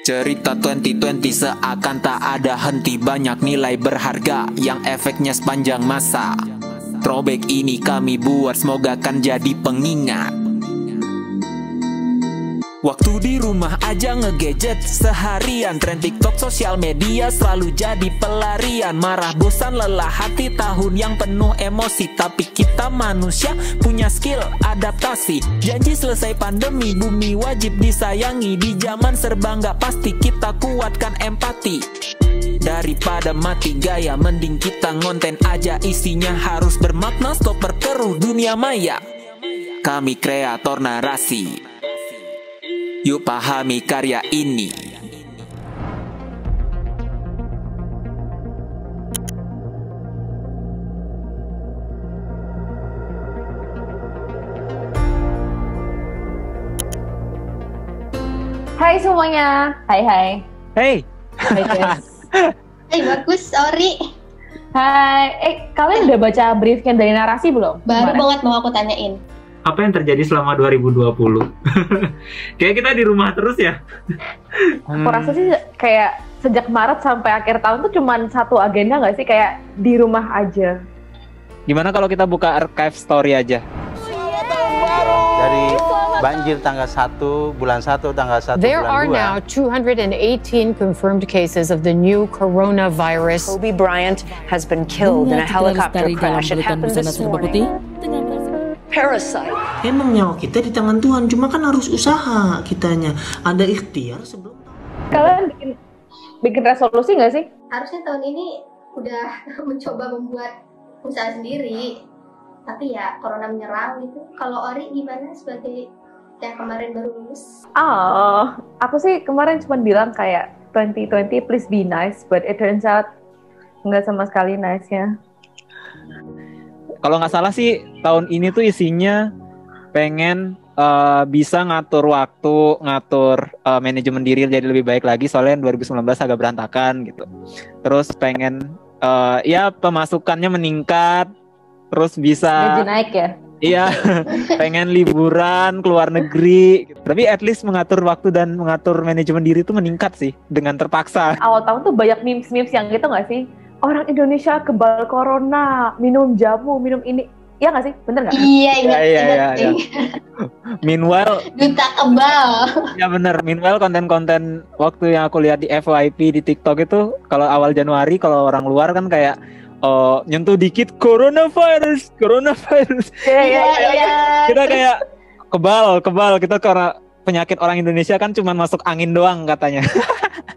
Cerita 2020 seakan tak ada henti. Banyak nilai berharga yang efeknya sepanjang masa. Throwback ini kami buat, semoga kan jadi pengingat. Waktu di rumah aja ngegadget seharian. Tren TikTok, sosial media selalu jadi pelarian. Marah, bosan, lelah hati, tahun yang penuh emosi. Tapi kita manusia punya skill adaptasi. Janji selesai pandemi, bumi wajib disayangi. Di zaman serba nggak pasti, kita kuatkan empati. Daripada mati gaya, mending kita ngonten aja. Isinya harus bermakna, stop berkeruh dunia maya. Kami kreator narasi, yuk pahami karya ini. Hai semuanya, hai. Hey. Hai guys. Hai bagus, sorry. Hai, kalian udah baca briefnya dari narasi belum? Baru banget mau aku tanyain. Apa yang terjadi selama 2020? Kayak kita di rumah terus ya. Aku rasa sih kayak sejak Maret sampai akhir tahun tuh cuman satu agenda nggak sih, kayak di rumah aja. Gimana kalau kita buka archive story aja? Dari banjir tanggal 1, bulan 1, tanggal 1, There bulan 2. are now 218 confirmed cases of the new coronavirus. Kobe Bryant has been killed in a helicopter crash. It happened this morning. Parasite. Emang nyawa kita di tangan Tuhan, cuma kan harus usaha kitanya. Ada ikhtiar sebelum. Kalian bikin resolusi nggak sih? Harusnya tahun ini udah mencoba membuat usaha sendiri. Tapi ya corona menyerang gitu. Kalau Ori gimana sebagai yang kemarin baru lulus? Aku sih kemarin cuma bilang kayak 2020 please be nice, but it turns out nggak sama sekali nice-nya. Kalau nggak salah sih tahun ini tuh isinya pengen bisa ngatur waktu, ngatur manajemen diri jadi lebih baik lagi, soalnya 2019 agak berantakan gitu. Terus pengen ya pemasukannya meningkat, terus bisa gaji naik ya? Iya, pengen liburan keluar negeri gitu. Tapi at least mengatur waktu dan mengatur manajemen diri itu meningkat sih dengan terpaksa. Awal tahun tuh banyak memes yang gitu nggak sih? Orang Indonesia kebal corona, minum jamu, minum ini. Iya nggak sih? Bener nggak? Iya. Meanwhile, duta kebal. Ya bener. Meanwhile konten-konten waktu yang aku lihat di FYP di TikTok itu, kalau awal Januari kalau orang luar kan kayak nyentuh dikit coronavirus. Iya. Kita kayak kebal kita karena penyakit orang Indonesia kan cuma masuk angin doang katanya.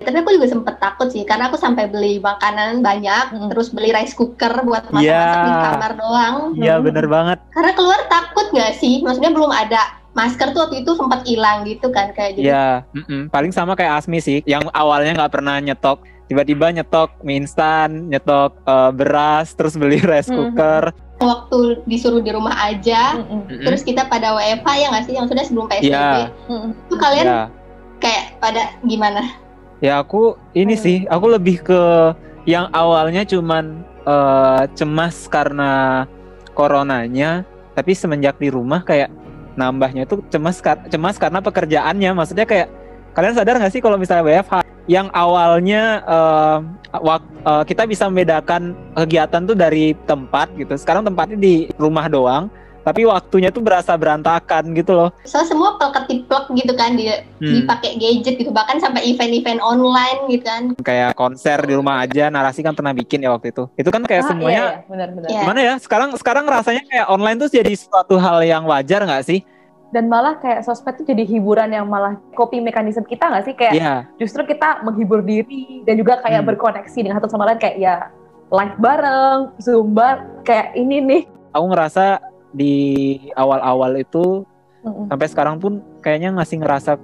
Tapi aku juga sempet takut sih, karena aku sampai beli makanan banyak, terus beli rice cooker buat masak-masak di kamar doang. Iya bener banget. Karena keluar takut nggak sih? Maksudnya belum ada masker tuh waktu itu sempat hilang gitu kan kayak gitu. Iya, paling sama kayak Asmi sih, yang awalnya nggak pernah nyetok, tiba-tiba nyetok mie instan, nyetok beras, terus beli rice cooker. Waktu disuruh di rumah aja, terus kita pada WFH ya nggak sih, yang sudah sebelum PSBB. Itu kalian kayak pada gimana? Ya aku ini sih, aku lebih ke yang awalnya cuman cemas karena coronanya, tapi semenjak di rumah kayak nambahnya itu cemas karena pekerjaannya. Maksudnya kayak kalian sadar nggak sih kalau misalnya WFH yang awalnya kita bisa membedakan kegiatan tuh dari tempat gitu, sekarang tempatnya di rumah doang, tapi waktunya tuh berasa berantakan gitu loh. So semua ketiplek gitu kan, dipakai gadget gitu, bahkan sampai event-event online gitu kan. Kayak konser di rumah aja, narasi kan pernah bikin ya waktu itu. Itu kan kayak semuanya. Iya, benar-benar. Gimana ya? Sekarang rasanya kayak online tuh jadi suatu hal yang wajar nggak sih? Dan malah kayak sosmed tuh jadi hiburan yang malah coping mekanisme kita nggak sih? Kayak justru kita menghibur diri dan juga kayak berkoneksi dengan satu sama lain, kayak ya live bareng, Zoom kayak ini nih. Aku ngerasa di awal-awal itu sampai sekarang pun kayaknya masih ngerasa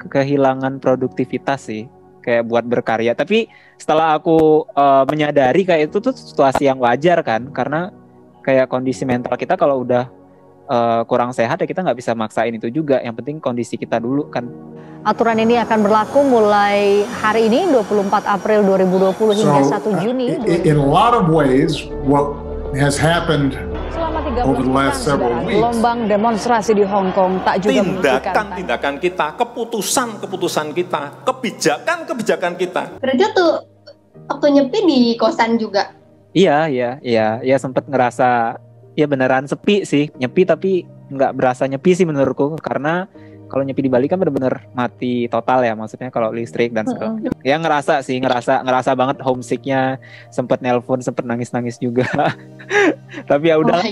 kehilangan produktivitas sih, kayak buat berkarya. Tapi setelah aku menyadari kayak itu tuh situasi yang wajar kan, karena kayak kondisi mental kita kalau udah kurang sehat ya kita nggak bisa maksain itu juga. Yang penting kondisi kita dulu kan. Aturan ini akan berlaku mulai hari ini 24 April 2020 hingga 1 Juni. In a lot of ways what has happened. Selama over the last several weeks. Gelombang demonstrasi di Hong Kong tak juga tindakan kita, keputusan kita, kebijakan kita. Berarti tuh waktu nyepi di kosan juga. Iya, sempet ngerasa ya beneran sepi sih, nyepi tapi nggak berasa nyepi sih menurutku, karena kalau nyepi di Bali kan bener-bener mati total ya, maksudnya kalau listrik dan segala. Ya ngerasa banget homesicknya, sempet nelpon, sempet nangis juga. Tapi ya udah,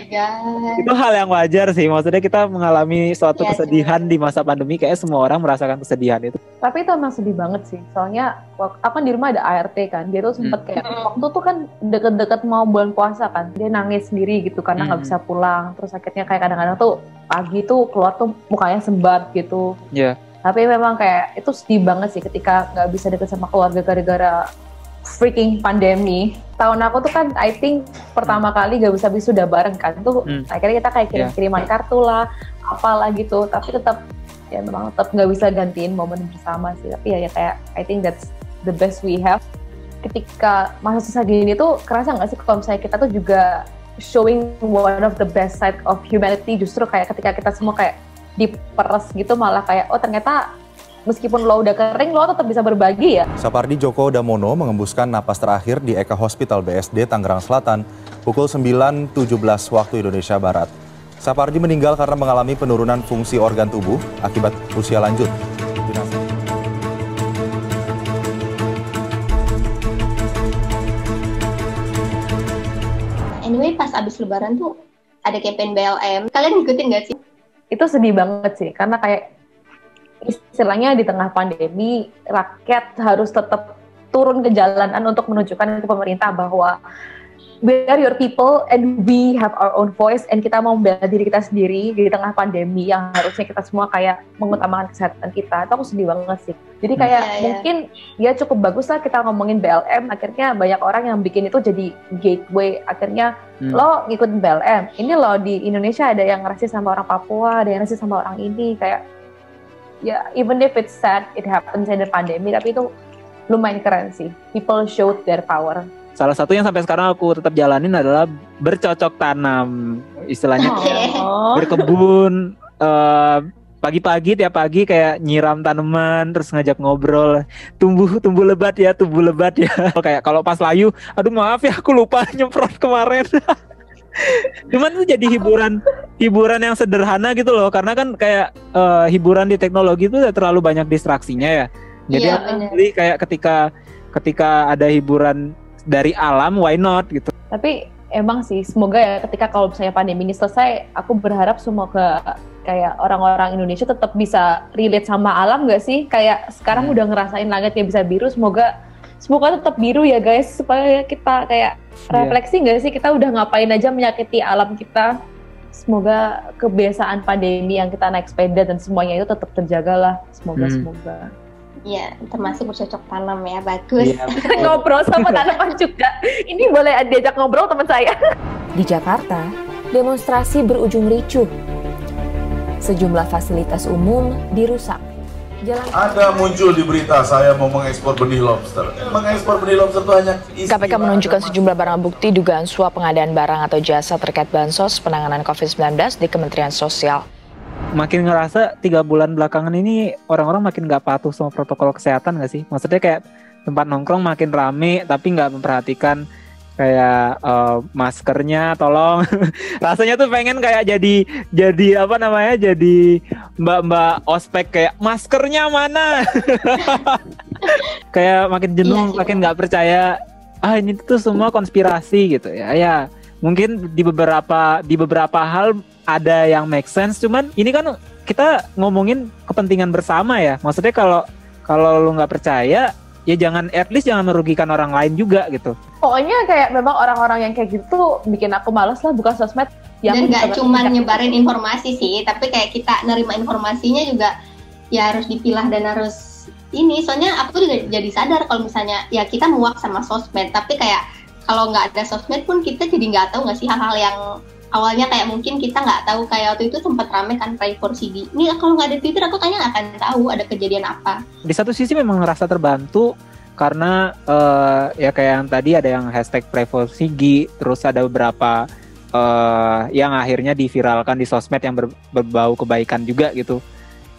itu hal yang wajar sih, maksudnya kita mengalami suatu kesedihan di masa pandemi, kayak semua orang merasakan kesedihan itu. Tapi itu emang sedih banget sih, soalnya aku kan di rumah ada ART kan, dia tuh sempet kayak waktu tuh kan deket-deket mau bulan puasa kan, dia nangis sendiri gitu karena nggak bisa pulang, terus akhirnya kayak kadang-kadang tuh pagi tuh keluar tuh mukanya sembat gitu. Iya. Tapi memang kayak itu sedih banget sih ketika nggak bisa deket sama keluarga gara-gara freaking pandemi. Tahun aku tuh kan I think pertama kali gak bisa wisuda bareng kan, tuh akhirnya kita kayak kirim-kiriman kartu lah, apalah gitu, tapi tetap ya memang tetap nggak bisa gantiin momen bersama sih. Tapi ya kayak I think that's the best we have. Ketika masa susah gini tuh kerasa nggak sih kalau misalnya kita tuh juga showing one of the best side of humanity, justru kayak ketika kita semua kayak diperes gitu, malah kayak oh ternyata meskipun lo udah kering lo tetap bisa berbagi ya. Sapardi Djoko Damono mengembuskan napas terakhir di Eka Hospital BSD Tangerang Selatan pukul 9.17 waktu Indonesia Barat. Sapardi meninggal karena mengalami penurunan fungsi organ tubuh akibat usia lanjut. Anyway, pas abis lebaran tuh ada campaign BLM. Kalian ngikutin gak sih? Itu sedih banget sih, karena kayak istilahnya di tengah pandemi, rakyat harus tetap turun ke jalanan untuk menunjukkan ke pemerintah bahwa we are your people and we have our own voice, and kita mau membela diri kita sendiri di tengah pandemi yang harusnya kita semua kayak mengutamakan kesehatan kita. Itu aku sedih banget sih. Jadi kayak mungkin ya cukup bagus lah kita ngomongin BLM, akhirnya banyak orang yang bikin itu jadi gateway, akhirnya lo ngikutin BLM. Ini lo di Indonesia ada yang rasis sama orang Papua, ada yang rasis sama orang ini, kayak ya even if it's sad it happens in the pandemic, tapi itu lumayan keren sih. People showed their power. Salah satu yang sampai sekarang aku tetap jalanin adalah bercocok tanam, istilahnya berkebun, pagi-pagi tiap pagi kayak nyiram tanaman, terus ngajak ngobrol, tumbuh lebat ya. Kayak kalau pas layu, aduh maaf ya aku lupa nyemprot kemarin. Cuman itu jadi hiburan yang sederhana gitu loh, karena kan kayak hiburan di teknologi itu udah terlalu banyak distraksinya ya. Jadi kayak ketika ada hiburan dari alam, why not gitu. Tapi emang sih semoga ya ketika kalau misalnya pandemi ini selesai, aku berharap semoga kayak orang-orang Indonesia tetap bisa relate sama alam gak sih? Kayak sekarang udah ngerasain langitnya bisa biru, semoga tetap biru ya guys, supaya kita kayak refleksi gak sih, kita udah ngapain aja menyakiti alam kita. Semoga kebiasaan pandemi yang kita naik sepeda dan semuanya itu tetap terjaga lah, semoga. Iya, termasuk bercocok tanam ya, bagus. Ngobrol sama tanaman juga. Ini boleh diajak ngobrol teman saya. Di Jakarta, demonstrasi berujung ricuh. Sejumlah fasilitas umum dirusak. Ada muncul di berita saya mau mengekspor benih lobster. Mengekspor benih lobster itu hanya KPK menunjukkan sejumlah barang bukti dugaan suap pengadaan barang atau jasa terkait bansos penanganan COVID-19 di Kementerian Sosial. Makin ngerasa 3 bulan belakangan ini orang-orang makin gak patuh sama protokol kesehatan gak sih? Maksudnya kayak tempat nongkrong makin rame tapi gak memperhatikan kayak maskernya, tolong. Rasanya tuh pengen kayak jadi apa namanya, jadi mbak-mbak ospek kayak maskernya mana? Kayak makin jenuh, makin gak percaya. Ini tuh semua konspirasi gitu ya. Ya mungkin di beberapa hal ada yang make sense, cuman ini kan kita ngomongin kepentingan bersama ya. Maksudnya kalau lu nggak percaya, ya jangan, at least jangan merugikan orang lain juga gitu. Pokoknya kayak memang orang-orang yang kayak gitu bikin aku malas lah buka sosmed. Dan nggak cuma nyebarin informasi sih, tapi kayak kita nerima informasinya juga ya harus dipilah dan harus ini. Soalnya aku juga jadi sadar kalau misalnya ya kita muak sama sosmed, tapi kayak kalau nggak ada sosmed pun kita jadi nggak tahu nggak sih hal-hal yang awalnya kayak mungkin kita nggak tahu. Kayak waktu itu sempat rame kan Pray for CD. Ini kalau nggak ada Twitter aku kayaknya nggak akan tahu ada kejadian apa. Di satu sisi memang ngerasa terbantu karena ya kayak yang tadi ada yang hashtag Pray for CD, terus ada beberapa yang akhirnya diviralkan di sosmed yang berbau kebaikan juga gitu.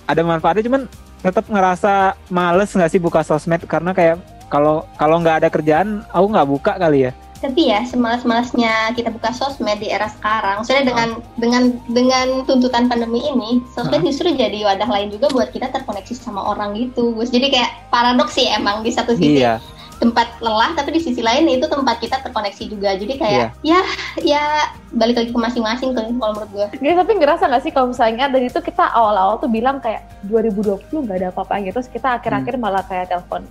Ada manfaatnya, cuman tetap ngerasa males nggak sih buka sosmed, karena kayak kalau nggak ada kerjaan aku nggak buka kali ya. Tapi ya semalas-malasnya kita buka sosmed di era sekarang, maksudnya dengan tuntutan pandemi ini, sosmed justru jadi wadah lain juga buat kita terkoneksi sama orang gitu, Gus. Jadi kayak paradoks sih emang, di satu sisi tempat lelah, tapi di sisi lain itu tempat kita terkoneksi juga. Jadi kayak ya balik lagi ke masing-masing kalau menurut gue. Tapi ngerasa nggak sih kalau misalnya dari itu kita awal-awal tuh bilang kayak 2020 nggak ada apa-apa gitu, terus kita akhir-akhir malah kayak telepon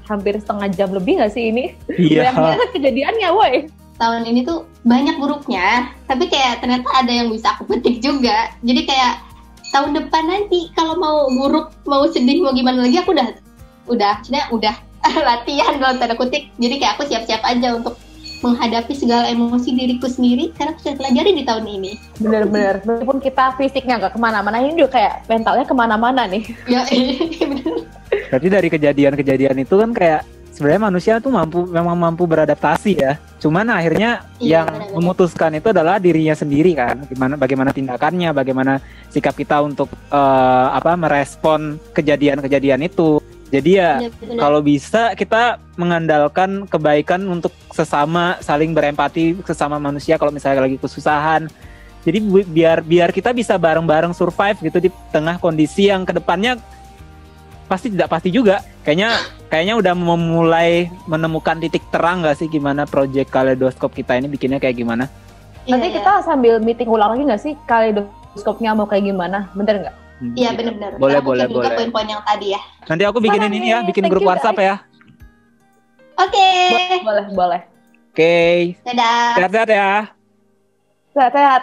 hampir setengah jam lebih nggak sih ini? Banyak kejadiannya, woi. Tahun ini tuh banyak buruknya, tapi kayak ternyata ada yang bisa aku petik juga. Jadi kayak tahun depan nanti kalau mau buruk, mau sedih, mau gimana lagi, aku udah latihan dalam tanda kutip. Jadi kayak aku siap-siap aja untuk menghadapi segala emosi diriku sendiri karena aku sudah pelajari di tahun ini. Bener-bener, meskipun kita fisiknya nggak kemana-mana, ini juga kayak mentalnya kemana-mana nih. Ya, bener. Berarti dari kejadian-kejadian itu kan kayak sebenarnya manusia tuh memang mampu beradaptasi ya. Cuman akhirnya yang memutuskan itu adalah dirinya sendiri kan. Bagaimana tindakannya, bagaimana sikap kita untuk merespon kejadian-kejadian itu. Jadi ya kalau bisa kita mengandalkan kebaikan untuk sesama, saling berempati sesama manusia kalau misalnya lagi kesusahan. Jadi biar kita bisa bareng-bareng survive gitu di tengah kondisi yang kedepannya pasti tidak pasti juga. Kayaknya udah mulai menemukan titik terang nggak sih gimana project Kaleidoskop kita ini bikinnya kayak gimana? Nanti kita sambil meeting ulang lagi nggak sih Kaleidoskopnya mau kayak gimana? Bener nggak? Iya benar-benar. Boleh. Poin-poin yang tadi ya. Nanti aku bikinin ini ya, bikin grup WhatsApp ya. Oke. Boleh. Oke. Dadah. Sehat-sehat ya. Sehat-sehat.